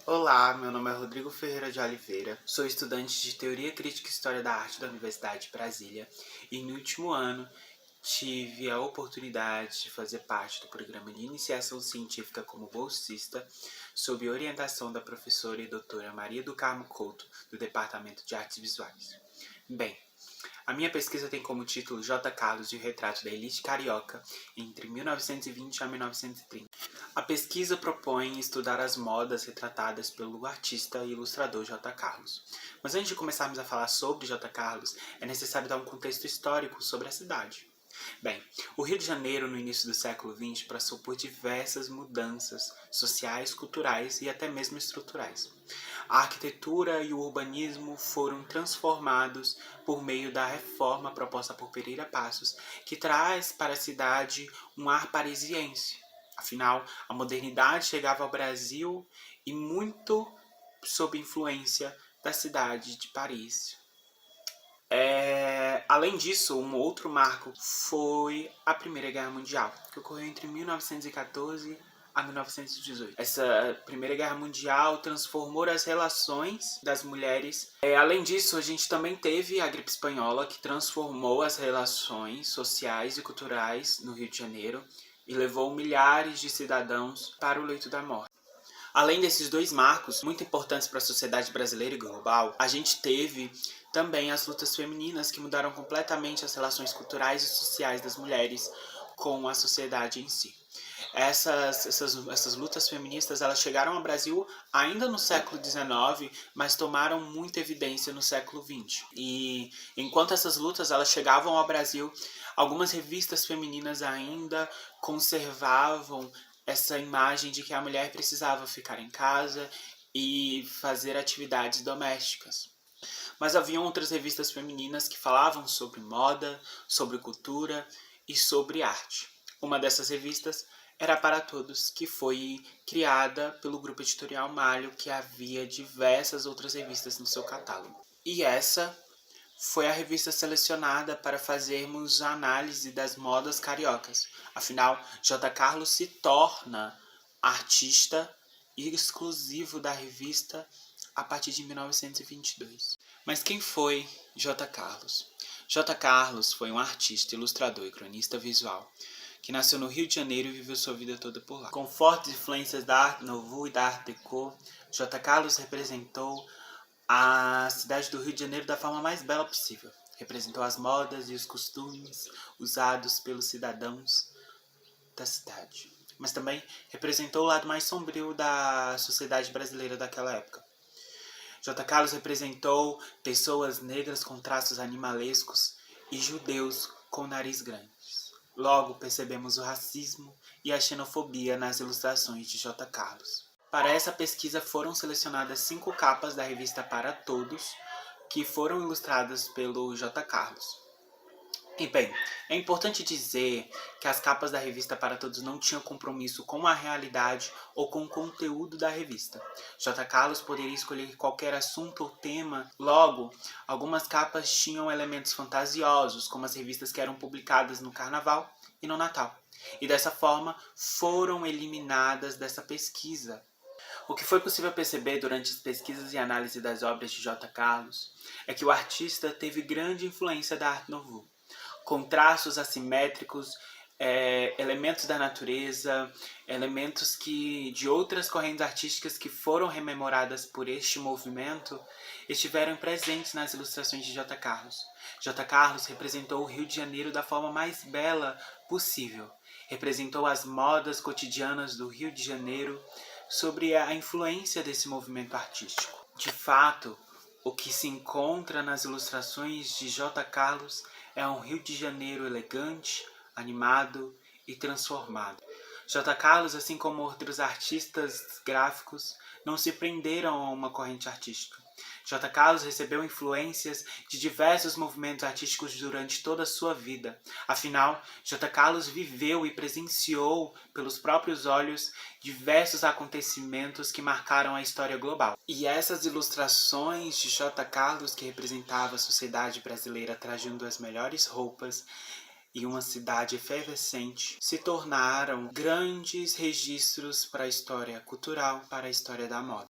Olá, meu nome é Rodrigo Ferreira de Oliveira, sou estudante de Teoria Crítica e História da Arte da Universidade de Brasília e no último ano tive a oportunidade de fazer parte do programa de iniciação científica como bolsista sob orientação da professora e doutora Maria do Carmo Couto, do Departamento de Artes Visuais. Bem, a minha pesquisa tem como título J. Carlos e o retrato da elite carioca entre 1920 a 1930. A pesquisa propõe estudar as modas retratadas pelo artista e ilustrador J. Carlos. Mas antes de começarmos a falar sobre J. Carlos, é necessário dar um contexto histórico sobre a cidade. Bem, o Rio de Janeiro, no início do século XX, passou por diversas mudanças sociais, culturais e até mesmo estruturais. A arquitetura e o urbanismo foram transformados por meio da reforma proposta por Pereira Passos, que traz para a cidade um ar parisiense. Afinal, a modernidade chegava ao Brasil e muito sob influência da cidade de Paris. Além disso, um outro marco foi a Primeira Guerra Mundial, que ocorreu entre 1914 a 1918. Essa Primeira Guerra Mundial transformou as relações das mulheres. Além disso, a gente também teve a gripe espanhola, que transformou as relações sociais e culturais no Rio de Janeiro e levou milhares de cidadãos para o leito da morte. Além desses dois marcos, muito importantes para a sociedade brasileira e global, a gente teve também as lutas femininas que mudaram completamente as relações culturais e sociais das mulheres com a sociedade em si. Essas lutas feministas elas chegaram ao Brasil ainda no século XIX, mas tomaram muita evidência no século XX. E enquanto essas lutas elas chegavam ao Brasil, algumas revistas femininas ainda conservavam essa imagem de que a mulher precisava ficar em casa e fazer atividades domésticas. Mas haviam outras revistas femininas que falavam sobre moda, sobre cultura e sobre arte. Uma dessas revistas era Para Todos, que foi criada pelo grupo editorial Malho, que havia diversas outras revistas no seu catálogo. E essa foi a revista selecionada para fazermos a análise das modas cariocas. Afinal, J. Carlos se torna artista exclusivo da revista a partir de 1922. Mas quem foi J. Carlos? J. Carlos foi um artista, ilustrador e cronista visual que nasceu no Rio de Janeiro e viveu sua vida toda por lá. Com fortes influências da Art Nouveau e da Art Deco, J. Carlos representou a cidade do Rio de Janeiro da forma mais bela possível. Representou as modas e os costumes usados pelos cidadãos da cidade. Mas também representou o lado mais sombrio da sociedade brasileira daquela época. J. Carlos representou pessoas negras com traços animalescos e judeus com nariz grandes. Logo percebemos o racismo e a xenofobia nas ilustrações de J. Carlos. Para essa pesquisa foram selecionadas 5 capas da revista Para Todos, que foram ilustradas pelo J. Carlos. E bem, é importante dizer que as capas da revista Para Todos não tinham compromisso com a realidade ou com o conteúdo da revista. J. Carlos poderia escolher qualquer assunto ou tema, logo, algumas capas tinham elementos fantasiosos, como as revistas que eram publicadas no Carnaval e no Natal. E dessa forma foram eliminadas dessa pesquisa. O que foi possível perceber durante as pesquisas e análise das obras de J. Carlos é que o artista teve grande influência da Art Nouveau, com traços assimétricos, elementos da natureza, elementos de outras correntes artísticas que foram rememoradas por este movimento, estiveram presentes nas ilustrações de J. Carlos. J. Carlos representou o Rio de Janeiro da forma mais bela possível. Representou as modas cotidianas do Rio de Janeiro sobre a influência desse movimento artístico. De fato, o que se encontra nas ilustrações de J. Carlos é um Rio de Janeiro elegante, animado e transformado. J. Carlos, assim como outros artistas gráficos, não se prenderam a uma corrente artística. J. Carlos recebeu influências de diversos movimentos artísticos durante toda a sua vida. Afinal, J. Carlos viveu e presenciou pelos próprios olhos diversos acontecimentos que marcaram a história global. E essas ilustrações de J. Carlos, que representava a sociedade brasileira trajando as melhores roupas e uma cidade efervescente, se tornaram grandes registros para a história cultural, para a história da moda.